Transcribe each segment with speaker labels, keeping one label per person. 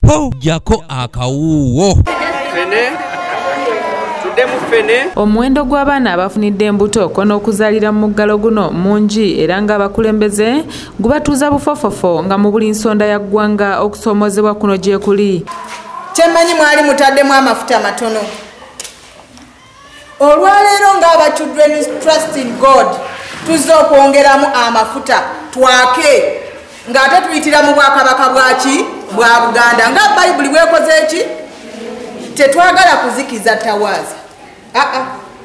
Speaker 1: po jako akawuwo.
Speaker 2: Omuwendo gw'abaana abafunidde embuto kono okuzaalira mu muggalo guno mungi era nga abakulembeze gubatuuza bufofofo nga mu buli nsonda ya ggwanga okusoomozebwa kuno gye kuli.
Speaker 3: Kyemmanyi mwali mutaddemu amafuta matono. Olwaleero ng'aba Children's Trust in God tuzze okwongeramu amafuta twake ng'ate tuyitira mu bwakabaka bwaki bwa Buganda nga Bayibuli bwekoze eki tetwagala kuzikiza tawaaza.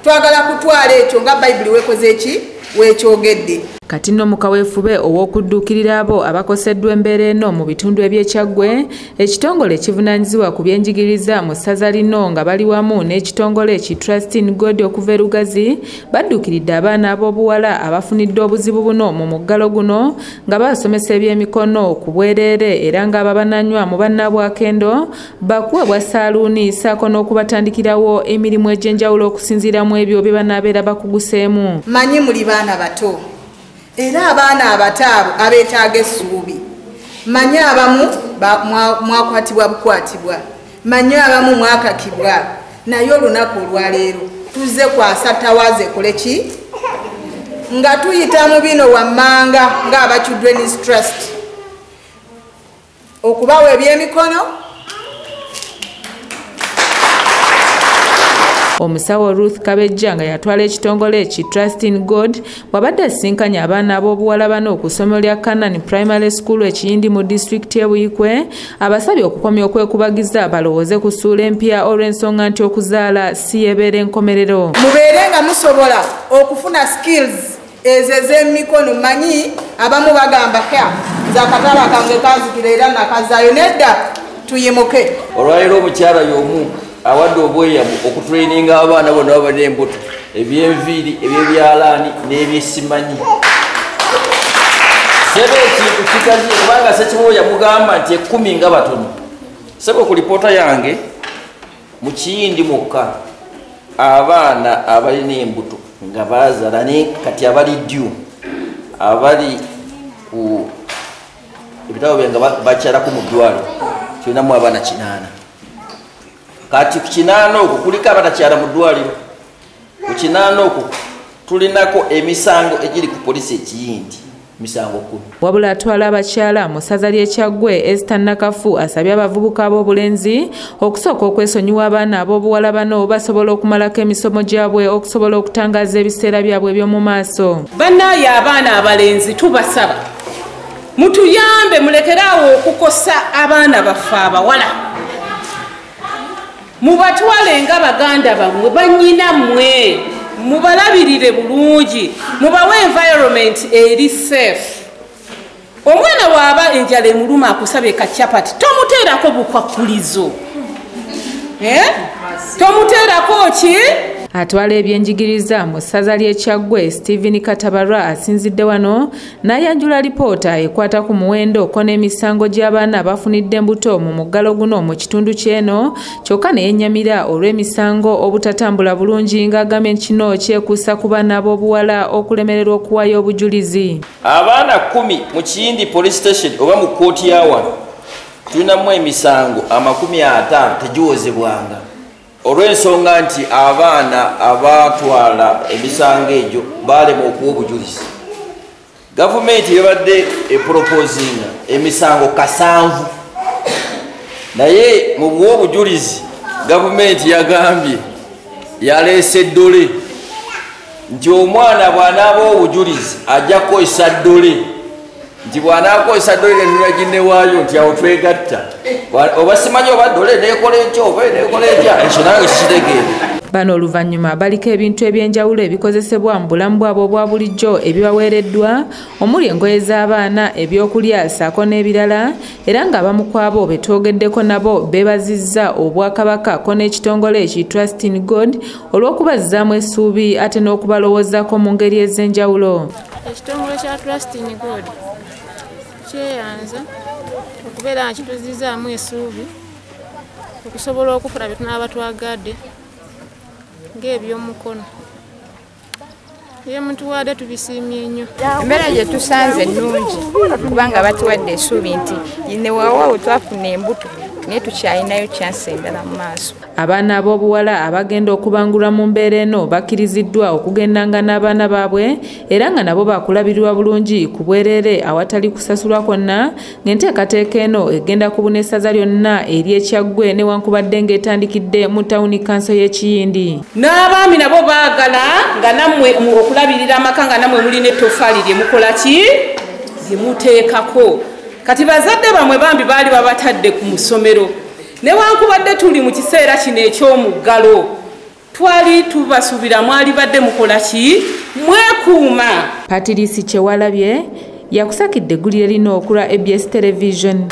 Speaker 3: Twagala kutwala ekyo nga Bayibuli wekoze eki wekyogedde.
Speaker 2: Kati nno mu kaweefube ow'okudduukirira abo abakoseddwa embeera eno mu bitundu eby'ekyaggwe, ekitongole ekivunaanyizibwa ku byenjigiriza mu ssaza lino nga bali wamu n'ekitongole ki Trust in God okuva e Lugazi badduukiridde abaana ab'obuwala abafunidde obuzibu buno mu muggalo guno nga basomesa ebyemikono ku bwereere era ng'ababananywa mu bannabwakendo bakuwa bwa saaluuni ssaako n'okubatandikirawo emirimu egy'enjawulo okusinziira mu ebyo bye banaabeera bakuguseemu.
Speaker 3: Manyi muli baana bato. Era abaana abataabo abeetaaga essuubi. Manyi abamu mwakwatibwa bukwatibwa. Manyi abamu mwakakibwa. Naye olunaku olwaleero tuzze kwasa tawaaze koleki nga tuyita mu bino wammanga ng'aba Children's Trust okubawa ebyemikono.
Speaker 2: Omusawo Ruth Kabejja nga yatwala ekitongole ki Trust in God wabadde asinkanya abaana ab'obuwala bano ku ssomero lya Canaan Primary School ekiyindi mu disitulikiti y'e Buikwe abasabye okukomya okwekubagiza balowooze ku ssuula empya olw'ensonga nti okuzaala si yebeera enkomerero.
Speaker 3: Mubeere nga musobola okufuna skills ezo ez'emikono. Manyi abamu bagamba zakatala kange kazikira era nakazaayo nedda tuyimuke.
Speaker 4: Olwaleero omukyala y'omu awadde obweyamu okutraininga abaana bonna abadde embuto ebyenviiri ebyebyalaani n'ebyesimanyi. Sebe ekintu kikazi kubanga Ssekiboobo yamugamba nti 10 nga batono. Sebe ku lipoota yange mu Kiyindi mukka abaana abalina embuto nga bazaala ne kati abali dyu abali ku ebitabo byange bakyalako mu ddwaliro tulinamu abaana 8. Kati ku 8 okwo kuliko abatakyala mu ddwaliro. Ku 8 okwo tulinako emisango egiri ku poliisi ekiyindi misango 10.
Speaker 2: Wabula atwala abakyala mu ssaza ly'Ekyaggwe Esther Nakafu asabye abavubuka ab'obulenzi okusooka okwesonyiwa abaana ab'obuwala bano basobola okumalako emisomo gyabwe okusobola okutangaaza ebiseera byabwe eby'omu maaso.
Speaker 5: Bannaaye abaana abalenzi tubasaba mutuyambe mulekeraawo okukosa abaana baffe abawala. Mubatwale nga baganda bammwe bannyina mmwe mubalabirire bulungi mubawe environment eri safe. Omwana waaba enjala emuluma akusabye kacyapati tomuteerako bukwakulizo. Tomuteerako ki?
Speaker 2: Atwala ebyenjigiriza mu ssaza ly'Ekyaggwe Stephen Katabarwa asinzidde wano n'ayanjula lipoota ekwata ku muwendo ko n'emisango gy'abaana abafunidde embuto mu muggalo guno mu kitundu ky'eno kyokka ne yennyamira olw'emisango obutatambula bulungi ng'agambye kino kyekuusa ku baana ab'obuwala okulemererwa okuwaayo obujulizi.
Speaker 4: Abaana 10 mu Kiyindi police station oba mu kkooti ya wano tulinamu emisango 50 tegiwozebwanga. Olw'ensonga nti abaana abatwala emisango egyo balema okuwa obujulizi. Gavumenti yabadde eporopozinga emisango 7 naye mu buwa obujulizi gavumenti yagambye yaleese eddole nti omwana bw'anaaba obujulizi ajja kukozesa ddole nti bw'anaakozesa ddole netunagindewaayo nti awo twegatta oba simanyi oba ddole neekola ekyo oba neekola etya ekyo nange kikitegeere.
Speaker 2: Bano oluvannyuma baliko ebintu ebyenjawulo ebikozesebwa mu bulamu bwabwe obwa bulijjo ebibaweereddwa omuli engoye z'abaana, ebyokulya ssaako n'ebirala era ng'abamu ku abo betwogeddeko nabo beebazizza Obwakabaka ko n'ekitongole ki Trust in God olw'okubazzaamu essuubi ate n'okubalowoozaako mu ngeri ez'enjawulo.
Speaker 6: Ekitongole kya Trust in God kyeyanza okubeera nga kituzizaamu essuubi okusobola okufuna bye tunaaba twagadde ng'ebyomukono. Ye mutuwadde tubisiimye nnyo.
Speaker 7: Embeera gye tusanze nnungi kubanga batuwadde essuubi nti ne waawaawo twafuna embuto naye tukyalinayo chance endala mu maaso.
Speaker 2: Abaana ab'obuwala abagenda okubangulwa mu mbeera eno bakkiriziddwa okugendanga n'abaana baabwe era nga nabo baakulabirirwa bulungi ku bwereere awatali kusasulwa kwonna, ng'enteekateeka eno egenda kubuna essaza lyonna ery'Ekyaggwe newankubadde ng'etandikidde mu tawuni kanso y'e Kiyindi.
Speaker 5: N'abaami nabo baagala nga nammwe okulabirira amaka nga nammwe mulina ettoffaali lye mukola ki lye muteekako. Kati bazadde bamwe bambi baali babatadde ku musomero newankubadde tuli mu kiseera kino eky'omuggalo twali tubasuubira mwali badde mukola ki mwekuuma.
Speaker 2: Patrice Kyewalabye yakusakidde eggulire lino okulwa ABS Television.